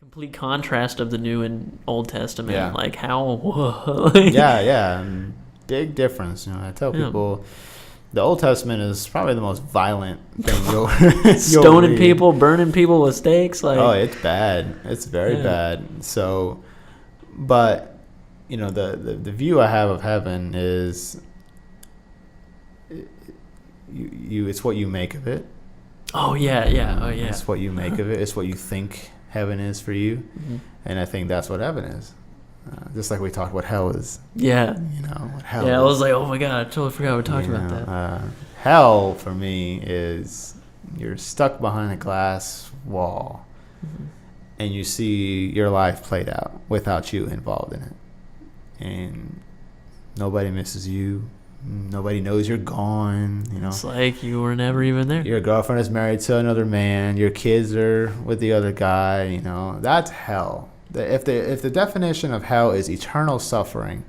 complete contrast of the New and Old Testament. Yeah. Like how, Yeah. Big difference. I tell people the Old Testament is probably the most violent thing you'll stoning read. people, burning people with stakes. Like, oh, it's bad. It's very bad. So, but the view I have of heaven is you. It's what you make of it. Oh yeah. It's what you make of it. It's what you think heaven is for you, and I think that's what heaven is. Just like we talked what hell is. Yeah. What hell Yeah, is. I was like, oh my god, I totally forgot we talked about that. Hell for me is you're stuck behind a glass wall, and you see your life played out without you involved in it, and nobody misses you. Nobody knows you're gone. It's like you were never even there. Your girlfriend is married to another man. Your kids are with the other guy. That's hell. If the definition of hell is eternal suffering,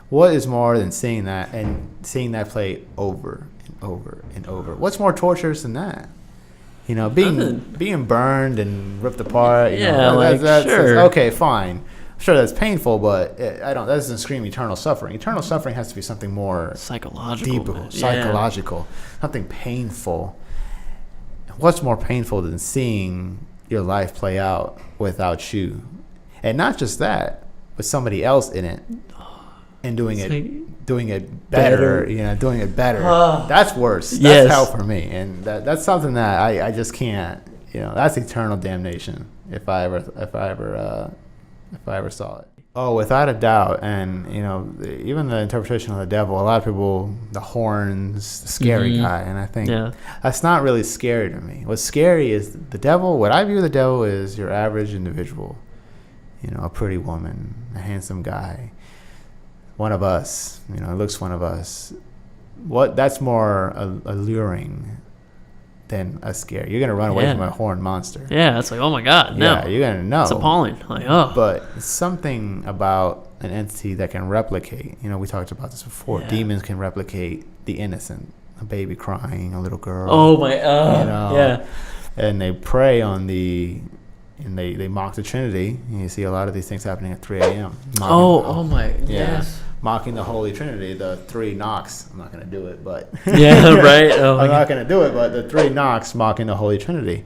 what is more than seeing that play over and over and over? What's more torturous than that? Being burned and ripped apart. That's sure. Okay, fine. Sure, that's painful, but that doesn't scream eternal suffering. Eternal suffering has to be something more psychological, psychological, something painful. What's more painful than seeing your life play out without you? And not just that, but somebody else in it and doing it better. Doing it better. That's worse. That's hell for me, and that's something that I just can't. That's eternal damnation if I ever saw it. Oh, without a doubt. And even the interpretation of the devil, a lot of people, the horns, the scary guy, and I think that's not really scary to me. What's scary is the devil. What I view the devil is your average individual. A pretty woman, a handsome guy, one of us. Looks one of us. That's more alluring than a scare. You're gonna run away from a horned monster. Yeah, it's like, oh my god, no. Yeah, you're gonna know. It's appalling. Like, oh. But something about an entity that can replicate. We talked about this before. Yeah. Demons can replicate the innocent, a baby crying, a little girl. Oh my, yeah. And they prey on and they mock the Trinity. You see a lot of these things happening at 3 a.m. Oh my, yes. Mocking the Holy Trinity, the 3 knocks. I'm not going to do it, but... Yeah, right. Oh, I'm not going to do it, but the 3 knocks mocking the Holy Trinity.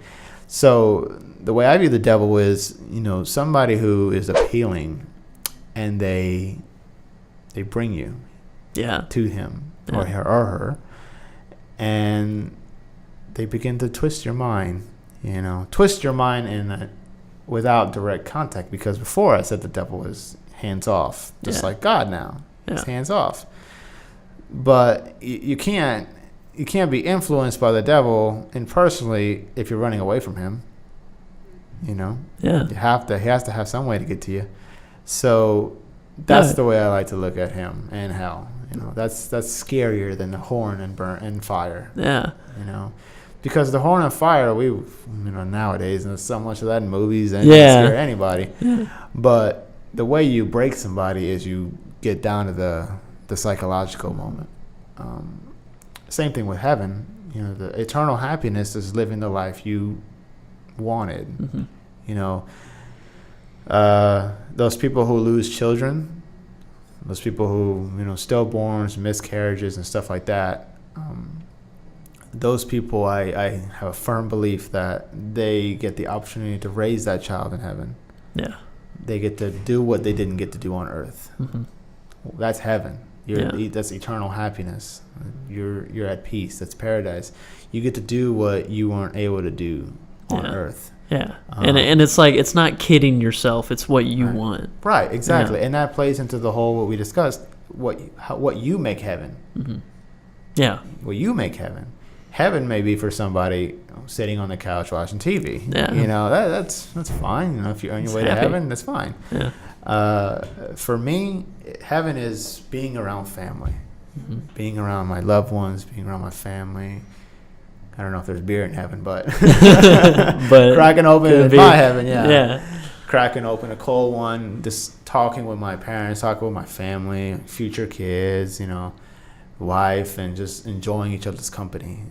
So the way I view the devil is, somebody who is appealing, and they bring you to him or her, and they begin to twist your mind, without direct contact, because before I said the devil is hands off, just like God now. It's hands off. But you can't be influenced by the devil impersonally if you're running away from him. Yeah. He has to have some way to get to you. So that's the way I like to look at him and hell. That's scarier than the horn and burn and fire. Yeah. Because the horn and fire, nowadays, and there's so much of that in movies and it doesn't scare anybody. Yeah. But the way you break somebody is you get down to the psychological moment. Same thing with heaven. The eternal happiness is living the life you wanted. Mm-hmm. Those people who lose children, those people who, stillborns, miscarriages, and stuff like that. Those people, I have a firm belief that they get the opportunity to raise that child in heaven. Yeah. They get to do what they didn't get to do on earth. Mm-hmm. That's heaven. That's eternal happiness. You're at peace. That's paradise. You get to do what you weren't able to do on earth. Yeah. And it's like, it's not kidding yourself. It's what you want. Right. Exactly. Yeah. And that plays into the whole, what we discussed, what you make heaven. Mm-hmm. Yeah. What you make heaven. Heaven may be for somebody sitting on the couch watching TV. Yeah. That's fine. If you're on your way to heaven, that's fine. Yeah. For me, heaven is being around family, being around my loved ones, being around my family. I don't know if there's beer in heaven, but cracking open in my heaven, cracking open a cold one, just talking with my parents, talking with my family, future kids, wife, and just enjoying each other's company.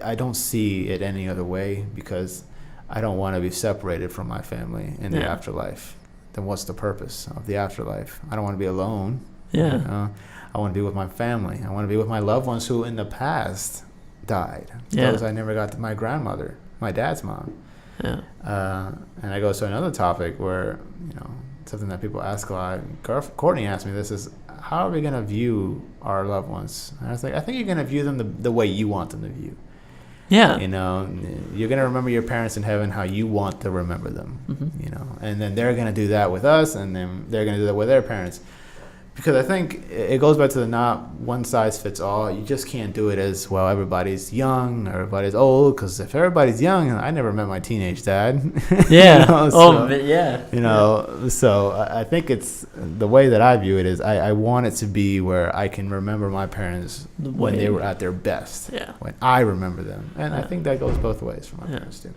I don't see it any other way, because I don't want to be separated from my family in the afterlife. Then what's the purpose of the afterlife? I don't want to be alone. Yeah. I want to be with my family. I want to be with my loved ones who in the past died. Yeah. Those I never got to, my grandmother, my dad's mom. Yeah. And I go to another topic where, something that people ask a lot. Courtney asked me this is, how are we going to view our loved ones? And I was like, I think you're going to view them the way you want them to view. Yeah. You're going to remember your parents in heaven how you want to remember them, and then they're going to do that with us, and then they're going to do that with their parents. Because I think it goes back to the not one size fits all. You just can't do it as, well, everybody's young, everybody's old. Because if everybody's young, I never met my teenage dad. Yeah. So I think it's the way that I view it is I want it to be where I can remember my parents when they were at their best. Yeah. When I remember them. And I think that goes both ways for my parents too.